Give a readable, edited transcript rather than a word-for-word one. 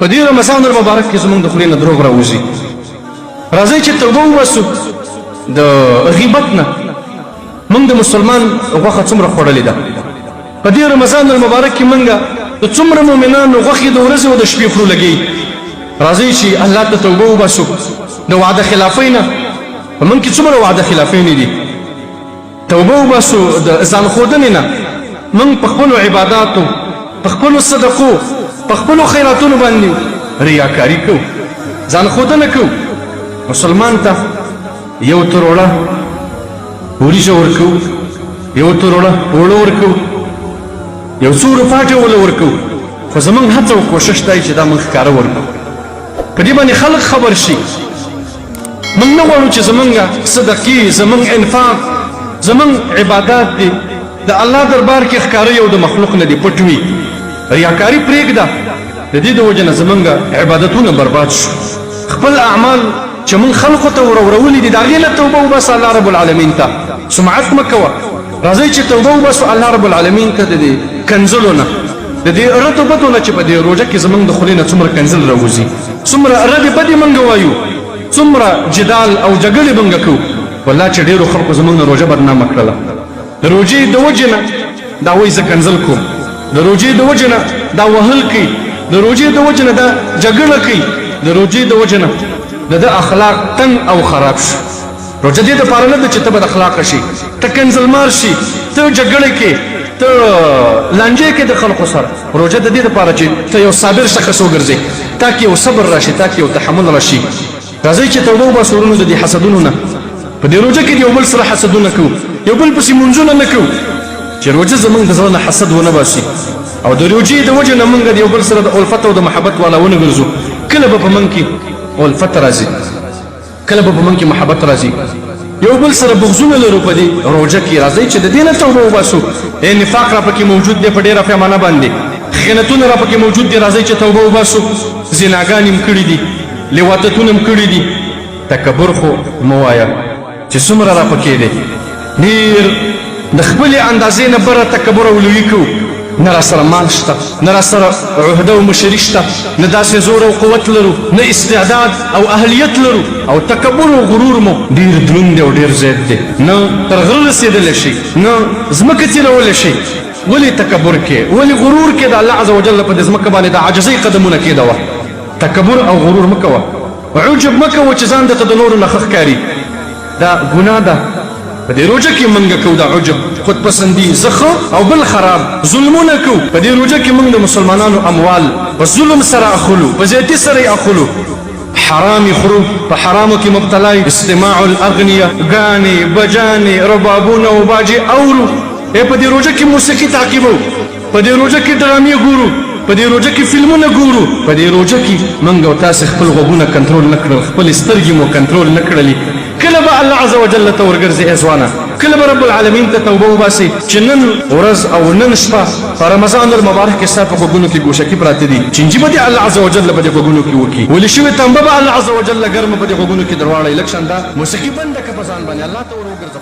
په دې رمضان المبارک کې زمونږ د خولې نه دروغ راوځي. راځئ چې توبه وباسو د غیبت نه. موږ د مسلمان غوښه څومره خوړلې ده. په دې رمضان المبارک کې موږ د څومره مؤمنانو غوښې د ورځې او د شپې خورو لګي. راځئ چې الله ته توبه وباسو د وعده خلافۍ نه. په موږ کې څومره وعده خلافۍ نه دي. توبه وباسو د ځان ښودنې نه. موږ په خپلو عباداتو، په خپلو صدقو، په خپلو خیراتونو باندې ریاکاري کوو، ځان ښودنه کوو. مسلمان ته یو تروړه وریژه ورکوو، یو تروړه اوړه ورکوو، یو څو روپاټې وله ورکوو، خو زموږ هڅه او کوشش دی چې دا موږ ښکاره ورکوو. په دې باندې خلک خبر شي. موږ نه غواړو چې زموږ صدقې، زموږ انفاق، زموږ عبادات دي د الله دربار کې ښکاره یو د مخلوق نه دي پټ وي. ریاکاري پرېږده. د دې د وجې نه زموږ عبادتونه برباد شو. خپل اعمال چې موږ خلقو ته ورولي دي د هغې نه توبه وباسه الله رب العالمین ته. سمعت مه کوه. راځئ چې توبه وباسو الله رب العالمین ته د دې کنځلو نه، د دې ردو بدو نه چې په دې روژه کې زموږ د خولې نه څومره کنځل راوځي، څومره ردې بدې موږ وایو، څومره جدال او جګړې موږ کوو. والله چې ډېرو خلکو زموږ نه روژه بدنامه کړله. د روژې د وجې نه دا وایي زه کنځل کوم، د روژې د وجې نه دا وهل کوي، د روژې د وجې نه دا جګړه کوي، د روژې د وجې نه د ده اخلاق تنګ او خراب شي. روژه دې دپاره نه ده چې ته بد اخلاقه شي، ته کنځلمار شي، ته جګړه کې، ته لانجې کې د خلقو سره. روژه د دې دپاره چې ته یو صابر شخص وګرځې، تا کې یو صبر راشي، تا کې یو تحمل راشي. راځئ چې توبه وباسو ورونو د دې حسدونو نه. په دې روژه کې د یو بل سره حسدونه کوو، یو بل پسې منځونه نه کوو، چې روژه زموږ د زړه نه حسد ونه باسي. او د روژې د وجې نه موږ د یو بل سره د الفت او د محبت والا ونه ګرځو. کله به په موږ کې الفت راځي، کله به په موږ کې محبت راځي. یو بل سره بغضونه لرو په دې روژه کې. راځئ چې د دې نه توبه وباسو. نفاق را پکې موجود دی په ډېره پیمانه باندې، خیانتونه را پکې موجود دي. راځئ چې توبه وباسو. زناګانې م کړي دي، لواطتونه م کړي دي. تکبر خو مه وایه چې څومره را پکې دی. ډېر د خپلې اندازې نه بره تکبر او لویي کوو. نه را سره مال شته، نه را سره عهده او مشري شته، نه داسې زور او قوت لرو، نه استعداد او اهلیت لرو، او تکبر او غرور مو ډېر دروند دی او ډېر زیات دی. نه تر غره رسېدلی شي، نه ځمکه تېرولی شي. ولې تکبر کې، ولې غرور کې د الله عز وجل په دې ځمکه باندې د عاجزۍ قدمونه کېدوه. تکبر او غرور مه کوه. عجب مه کوه چې ځان درته د نورو نه ښه ښکاري. دا ګناه ده. په دې روژه کې موږ کوو دا عجب، خودپسندي، زه ښه او بل خراب، ظلمونه کوو. په دې روژه کې موږ د مسلمانانو اموال په ظلم سره اخلو، په زیاتي سره یې اخلو، حرام یې خورو، په حرامو کې مبتلا یو. استماع الاغنیه، ګانې، بجانې، ربابونه او باجې اورو. په دې روژه کې موسیقي تعقیبو، په دې روژه کې ډرامې ګورو، په دې روژه کې فلمونه ګورو. په دې روژه کې موږ او تاسې خپل غوږونه کنټرول نه کړل، خپلې سترګې مو کنټرول نه کړلې. کله به الله عز وجل ته ورګرځي ای ځوانه، کله به رب العالمین ته توبه وباسي چې نن ورځ او نن شپه په رمضان المبارک کې ستا په غوږونو کې ګوشکي پراته دي. چینجي به دې الله عز وجل په دې غوږونو کې وکړي، ولې شوې تنبه به الله عز وجل ګرمه په دې غوږونو کې درواړی. لږ شانده موسیقي بنده که په ځان باندې الله ته ور وګرځه.